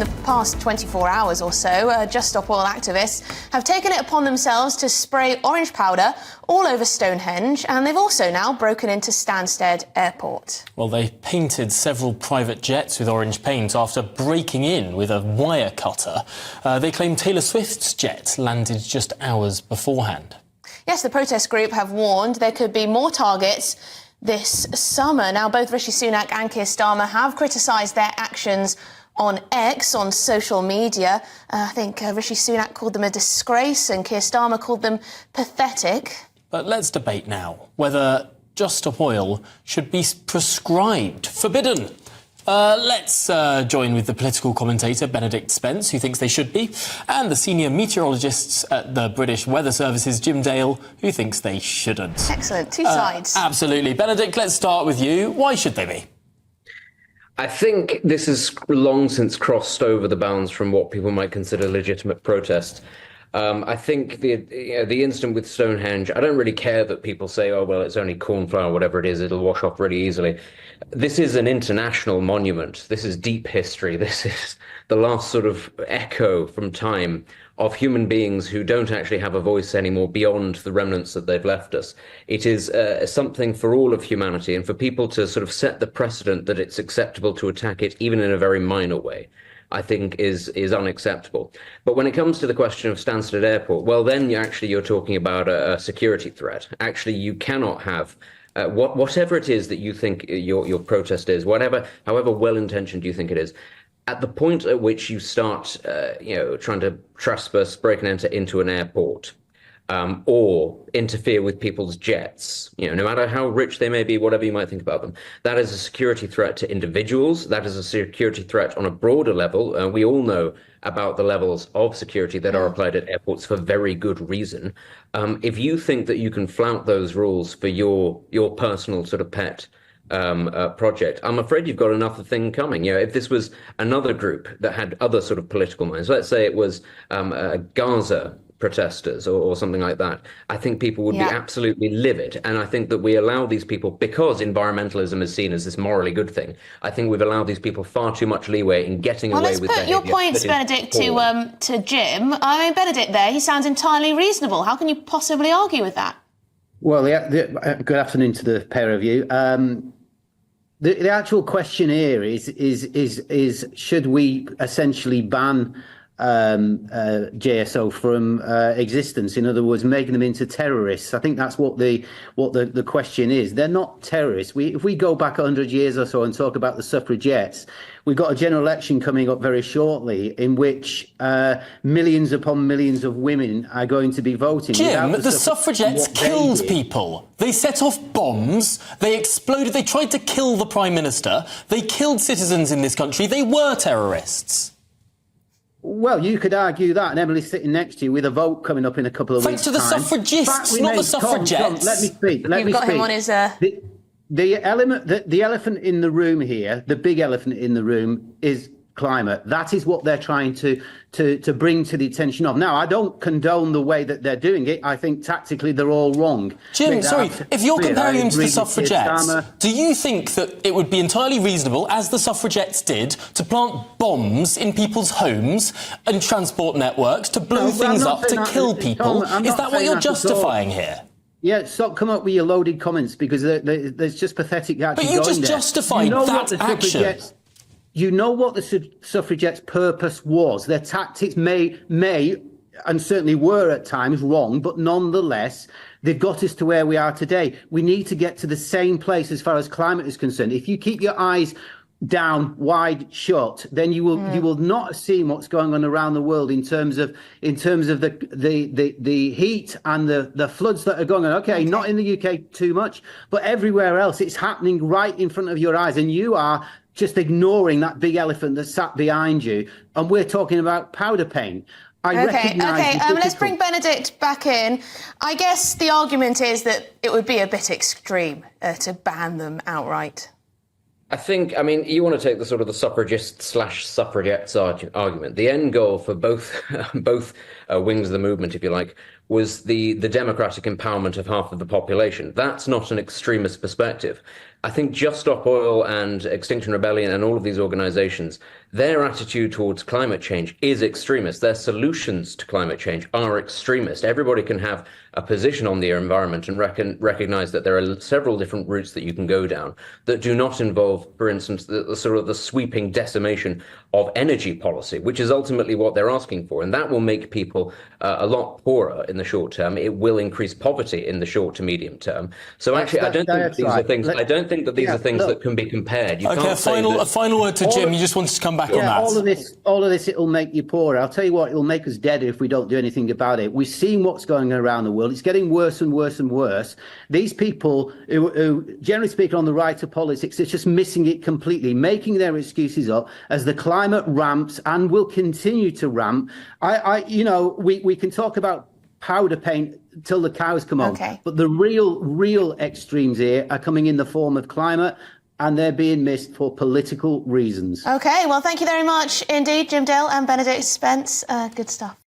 the past 24 hours or so, Just Stop Oil activists have taken it upon themselves to spray orange powder all over Stonehenge, and they've also now broken into Stansted Airport. Well, they painted several private jets with orange paint after breaking in with a wire cutter. They claim Taylor Swift's jet landed just hours beforehand. Yes, the protest group have warned there could be more targets this summer. Now, both Rishi Sunak and Keir Starmer have criticised their actions on X, on social media. I think Rishi Sunak called them a disgrace and Keir Starmer called them pathetic. But let's debate now whether Just Stop Oil should be proscribed, forbidden. Let's join with the political commentator Benedict Spence, who thinks they should be, and the senior meteorologists at the British Weather Services, Jim Dale, who thinks they shouldn't. Excellent. Two sides. Absolutely. Benedict, let's start with you. Why should they be? I think this has long since crossed over the bounds from what people might consider legitimate protest. I think the incident with Stonehenge, I don't really care that people say, oh, well, it's only cornflour, whatever it is, it'll wash off really easily. This is an international monument. This is deep history. This is the last sort of echo from time of human beings who don't actually have a voice anymore beyond the remnants that they've left us. It is something for all of humanity, and for people to sort of set the precedent that it's acceptable to attack it, even in a very minor way, I think is unacceptable. But when it comes to the question of Stansted Airport, well, then you're talking about a security threat. Actually, you cannot have whatever it is that you think your protest is, however well-intentioned you think it is, at the point at which you start, trying to trespass, break and enter into an airport, or interfere with people's jets, no matter how rich they may be, whatever you might think about them, that is a security threat to individuals. That is a security threat on a broader level. We all know about the levels of security that are applied at airports for very good reason. If you think that you can flout those rules for your personal sort of pet project, I'm afraid you've got another thing coming. If this was another group that had other sort of political minds, let's say it was Gaza protesters or something like that, I think people would be absolutely livid. And I think that we allow these people, because environmentalism is seen as this morally good thing, I think we've allowed these people far too much leeway in getting away with behaviour. Let's put your points, Benedict, to Jim. I mean, Benedict there, he sounds entirely reasonable. How can you possibly argue with that? Well, good afternoon to the pair of you. The actual question here is should we essentially ban JSO from existence? In other words, making them into terrorists. I think that's what the question is. They're not terrorists. If we go back 100 years or so and talk about the suffragettes, we've got a general election coming up very shortly in which millions upon millions of women are going to be voting. Jim, the suffragettes killed people. They set off bombs. They exploded. They tried to kill the Prime Minister. They killed citizens in this country. They were terrorists. Well, you could argue that, and Emily's sitting next to you with a vote coming up in a couple of weeks' time. Thanks to the suffragists, not the suffragettes. Let me speak. You've got him on his... The elephant in the room here, the big elephant in the room, is climate. That is what they're trying to bring to the attention of. Now, I don't condone the way that they're doing it. I think tactically they're all wrong. Jim, sorry, if you're comparing them to the suffragettes, do you think that it would be entirely reasonable, as the suffragettes did, to plant bombs in people's homes and transport networks, to blow things up, to kill people? Is that what you're justifying here? Yeah, stop coming up with your loaded comments, because there's just pathetic action. But you just justified that action. You know what the suffragettes' purpose was. Their tactics may and certainly were at times wrong, but nonetheless, they've got us to where we are today. We need to get to the same place as far as climate is concerned. If you keep your eyes down, wide shut, then you will not have seen what's going on around the world in terms of the heat and the floods that are going on. Okay, not in the UK too much, but everywhere else it's happening right in front of your eyes, and you are just ignoring that big elephant that sat behind you. And we're talking about powder paint. Okay, let's bring Benedict back in. I guess the argument is that it would be a bit extreme to ban them outright. I think, you want to take the sort of the suffragist/suffragettes argument. The end goal for both wings of the movement, if you like, was the democratic empowerment of half of the population. That's not an extremist perspective. I think Just Stop Oil and Extinction Rebellion and all of these organizations, their attitude towards climate change is extremist. Their solutions to climate change are extremist. Everybody can have a position on the environment and recognize that there are several different routes that you can go down that do not involve, for instance, the sort of the sweeping decimation of energy policy, which is ultimately what they're asking for. And that will make people a lot poorer in the short term. It will increase poverty in the short to medium term. So actually, I don't think these are things. I don't think that these are things that can be compared. You Okay, can't a final word to Jim. You just wanted to come back on that. All of this, it'll make you poorer. I'll tell you what, it'll make us deader if we don't do anything about it. We've seen what's going on around the world. It's getting worse and worse and worse. These people who generally speaking on the right of politics, are just missing it completely, making their excuses up as the climate ramps and will continue to ramp. We can talk about powder paint till the cows come home, but the real extremes here are coming in the form of climate, and they're being missed for political reasons. Okay, well, thank you very much indeed, Jim Dale and Benedict Spence. Good stuff.